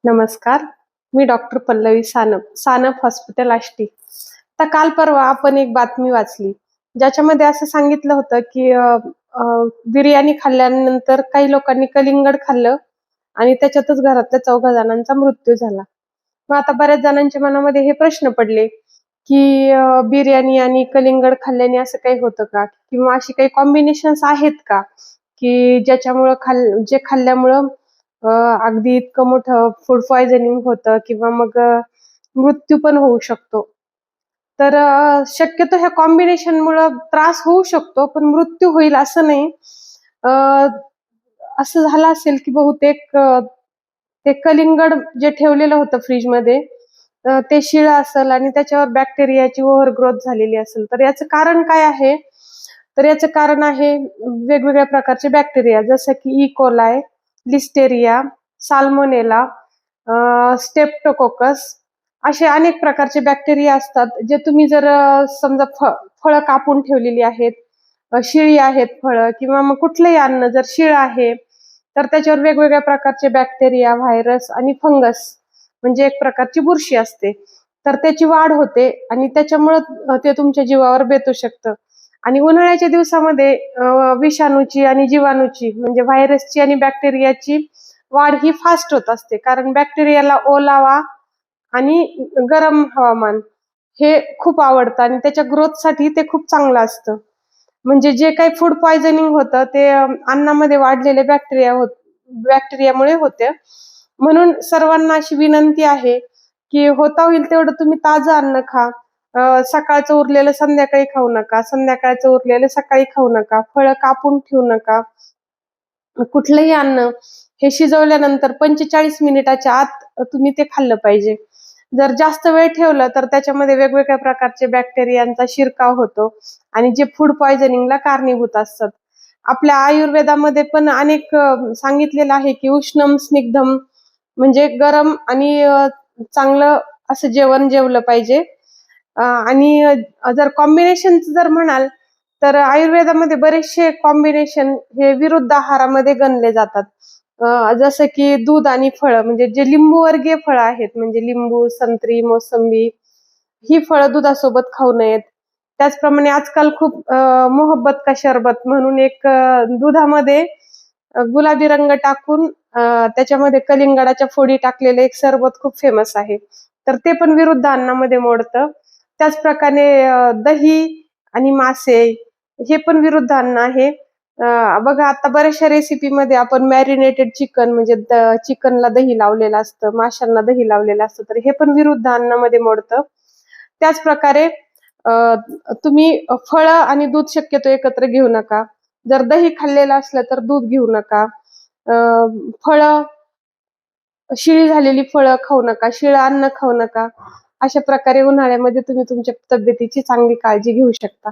नमस्कार. मी doctor Pallavi Sanap, Sanap hospital Ashti. तर काल परवा आपण एक बातमी वाचली, ज्याच्यामध्ये असं सांगितलं होतं, की अ, अ, बिर्याणी खाल्ल्यानंतर काही लोकांनी कलिंगड खाल्लं आणि त्याच्यातच घरातल्या 4 जणांचा मृत्यू झाला. मग आता बऱ्याच जणांच्या मनामध्ये हे प्रश्न पडले, की बिर्याणी आणि कलिंगड खाल्ल्याने असं काही होतं का? किंवा अशी काही कॉम्बिनेशन्स आहेत का? की ज्याच्यामुळं जे खाल्ल्यामुळं अ, अगदी इतकं मोठं फूड पॉइझनिंग होतं किंवा मग मृत्यू पण होऊ शकतो. तर शक्यतो ह्या कॉम्बिनेशनमुळं त्रास होऊ शकतो, पण मृत्यू होईल असं नाही. अ, असं झालं असेल की बहुतेक ते कलिंगड जे ठेवलेलं होतं फ्रिजमध्ये ते शिळं असेल आणि त्याच्यावर बॅक्टेरियाची ओव्हर ग्रोथ झालेली असेल. तर याचं कारण काय आहे? तर याचं कारण आहे वेगवेगळ्या प्रकारचे बॅक्टेरिया जसं की कोलाय, लिस्टेरिया, साल्मोनेला, स्टेप्टोकोकस असे अनेक प्रकारचे बॅक्टेरिया असतात, जे तुम्ही जर समजा फळं कापून ठेवलेली आहेत, शिळी आहेत फळं किंवा मग कुठलंही अन्न जर शिळं आहे, तर त्याच्यावर वेगवेगळ्या प्रकारचे बॅक्टेरिया, व्हायरस आणि फंगस म्हणजे एक प्रकारची बुरशी असते. तर त्याची वाढ होते आणि त्याच्यामुळं ते तुमच्या जीवावर बेतू शकतं. आणि उन्हाळ्याच्या दिवसामध्ये विषाणूची आणि जीवाणूची म्हणजे व्हायरसची आणि बॅक्टेरियाची वाढ ही फास्ट होत असते. कारण बॅक्टेरियाला ओलावा आणि गरम हवामान हे खूप आवडतं आणि त्याच्या ग्रोथसाठी ते खूप चांगलं असतं. म्हणजे जे काही फूड पॉइझनिंग होतं ते अन्नामध्ये वाढलेले बॅक्टेरियामुळे होते. म्हणून सर्वांना अशी विनंती आहे, की होता होईल तेवढं तुम्ही ताजं अन्न खा. सकाळचं उरलेलं संध्याकाळी खाऊ नका, संध्याकाळचं उरलेलं सकाळी खाऊ नका, फळं कापून ठेवू नका. कुठलंही अन्न हे शिजवल्यानंतर 45 मिनिटाच्या आत तुम्ही ते खाल्लं पाहिजे. जर जास्त वेळ ठेवलं तर त्याच्यामध्ये वेगवेगळ्या प्रकारचे बॅक्टेरियांचा शिरकाव होतो आणि जे फूड पॉइझनिंगला कारणीभूत असतात. आपल्या आयुर्वेदामध्ये पण अनेक सांगितलेलं आहे, की उष्णम स्निग्धम म्हणजे गरम आणि चांगलं असं जेवण जेवलं पाहिजे. आणि जर कॉम्बिनेशन जर म्हणाल, तर आयुर्वेदामध्ये बरेचसे कॉम्बिनेशन हे विरुद्ध आहारामध्ये गणले जातात. जसं की दूध आणि फळं म्हणजे जे लिंबूवर्गीय फळं आहेत म्हणजे लिंबू, संत्री, मोसंबी ही फळं दुधासोबत खाऊ नयेत. त्याचप्रमाणे आजकाल खूप मोहब्बत का शरबत म्हणून एक दुधामध्ये गुलाबी रंग टाकून त्याच्यामध्ये कलिंगडाच्या फोडी टाकलेलं एक सरबत खूप फेमस आहे. तर ते पण विरुद्ध अन्नामध्ये मोडतं. त्याचप्रकारे दही आणि मासे हे पण विरुद्ध अन्न आहे. बघा आता बऱ्याचशा रेसिपीमध्ये आपण मॅरिनेटेड चिकन म्हणजे चिकनला दही लावलेलं असतं, माशांना दही लावलेलं असतं, तर हे पण विरुद्ध अन्नामध्ये मोडतं. त्याचप्रकारे अ, तुम्ही फळं आणि दूध शक्यतो एकत्र घेऊ नका. जर दही खाल्लेलं असलं तर दूध घेऊ नका. अ, फळं शिळी झालेली फळं खाऊ नका, शिळं अन्न खाऊ नका. अशा प्रकारे उन्हाळ्यामध्ये तुम्ही तुमच्या तब्येतीची चांगली काळजी घेऊ शकता.